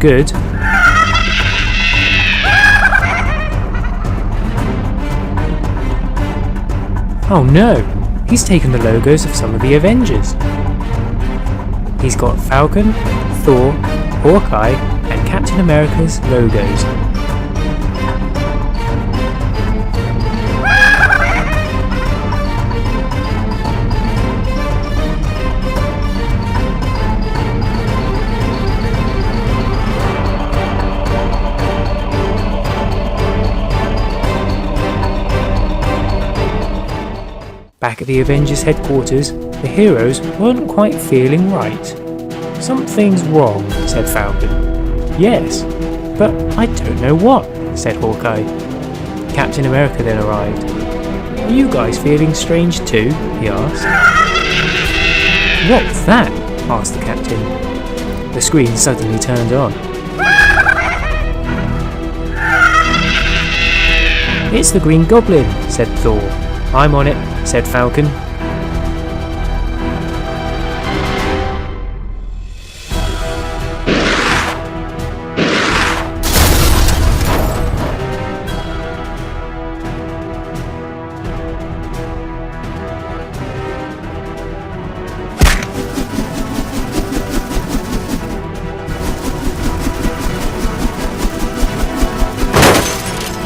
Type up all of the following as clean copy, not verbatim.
good. Oh no! He's taken the logos of some of the Avengers. He's got Falcon, Thor, Hawkeye and Captain America's logos. Back at the Avengers headquarters, the heroes weren't quite feeling right. "Something's wrong," said Falcon. "Yes, but I don't know what," said Hawkeye. Captain America then arrived. "Are you guys feeling strange too?" he asked. "What's that?" asked the captain. The screen suddenly turned on. "It's the Green Goblin," said Thor. "I'm on it," said Falcon.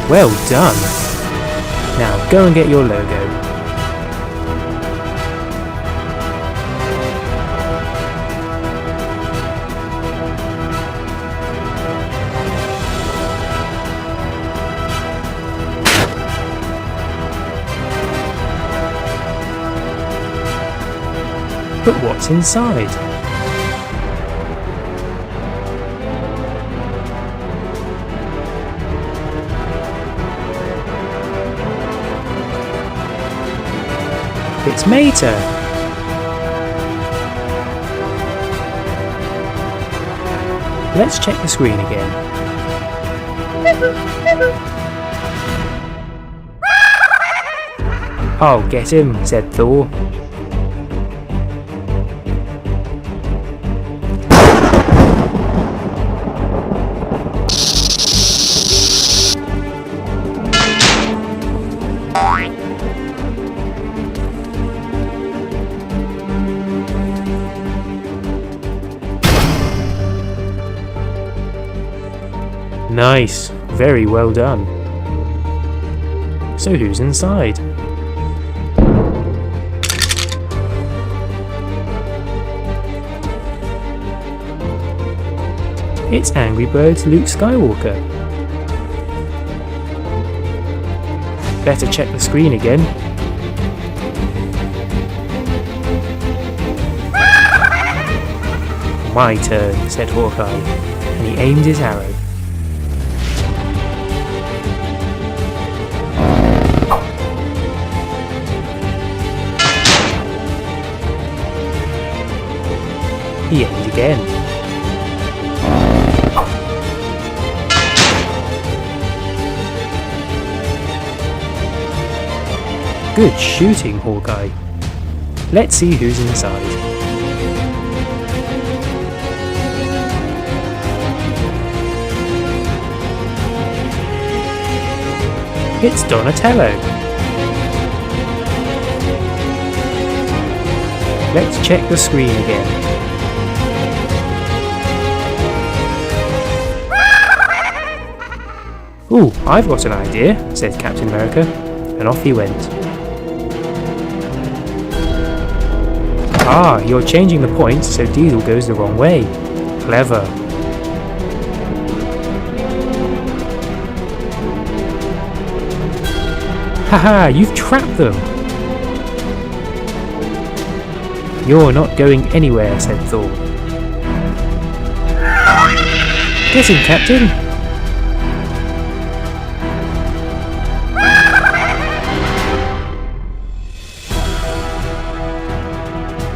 Well done! Now go and get your logo. But what's inside? It's Mater! Let's check the screen again. "I'll get him," said Thor. Nice, very well done. So who's inside? It's Angry Birds Luke Skywalker. Better check the screen again. "My turn," said Hawkeye, and he aimed his arrow. He aimed again. Good shooting, Hawkeye. Let's see who's inside. It's Donatello. Let's check the screen again. "Ooh, I've got an idea," said Captain America, and off he went. "Ah, you're changing the point so Diesel goes the wrong way. Clever." "Haha, you've trapped them!" "You're not going anywhere," said Thor. "Get him, Captain!"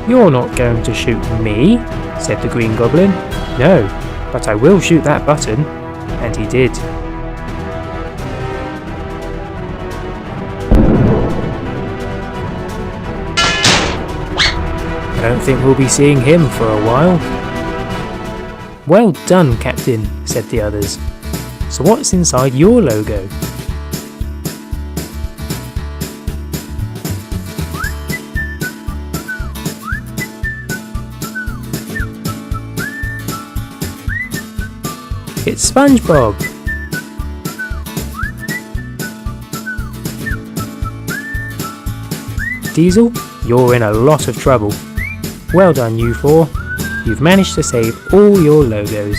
"You're not going to shoot me," said the Green Goblin. "No, but I will shoot that button." And he did. I don't think we'll be seeing him for a while. Well done, Captain, said the others. So what's inside your logo? It's SpongeBob. Diesel, you're in a lot of trouble. Well done, you four. You've managed to save all your logos.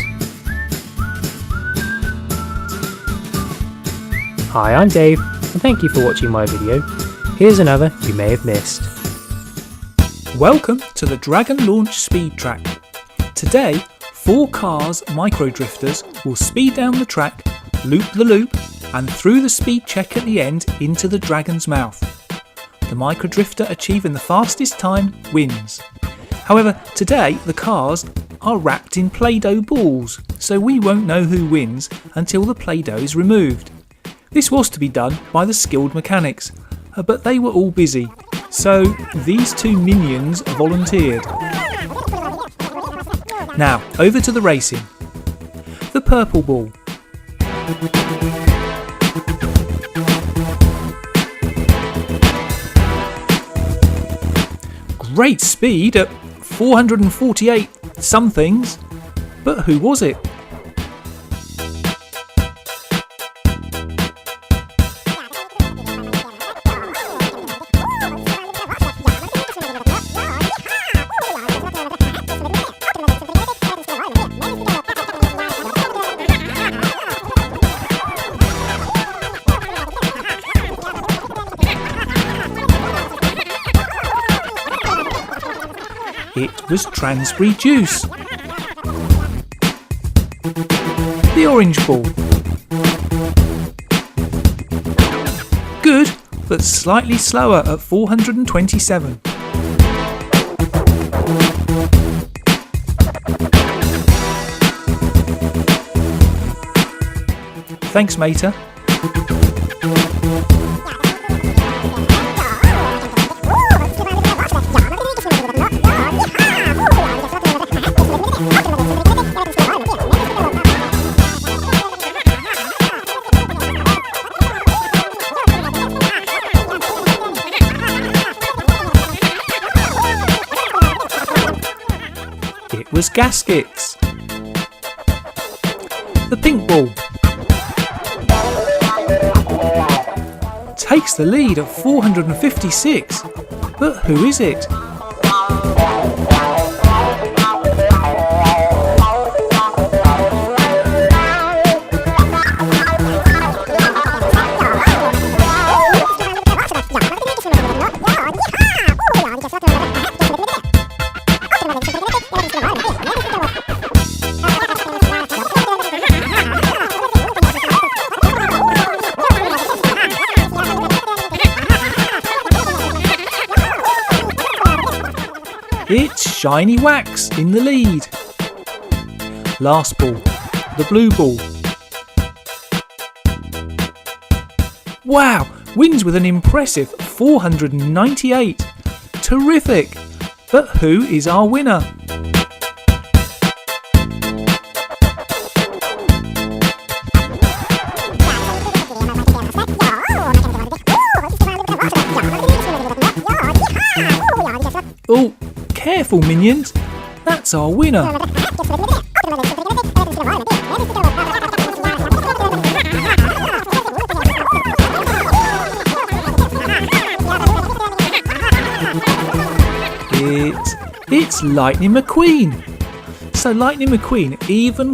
Hi, I'm Dave, and thank you for watching my video. Here's another you may have missed. Welcome to the Dragon Launch Speed Track. Today, 4 cars micro-drifters will speed down the track, loop the loop, and through the speed check at the end into the Dragon's mouth. The micro-drifter achieving the fastest time wins. However, today the cars are wrapped in Play-Doh balls, so we won't know who wins until the Play-Doh is removed. This was to be done by the skilled mechanics, but they were all busy, so these 2 minions volunteered. Now, over to the racing. The purple ball. Great speed at 448 somethings, but who was it? It was Transbury Juice. The orange ball. Good, but slightly slower at 427. Thanks, Mater. It was Gaskets. The pink ball takes the lead at 456, but who is it? It's Shiny Wax in the lead. Last ball, the blue ball. Wow, wins with an impressive 498. Terrific! But who is our winner? Oh, careful, minions! That's our winner! It's Lightning McQueen! So Lightning McQueen even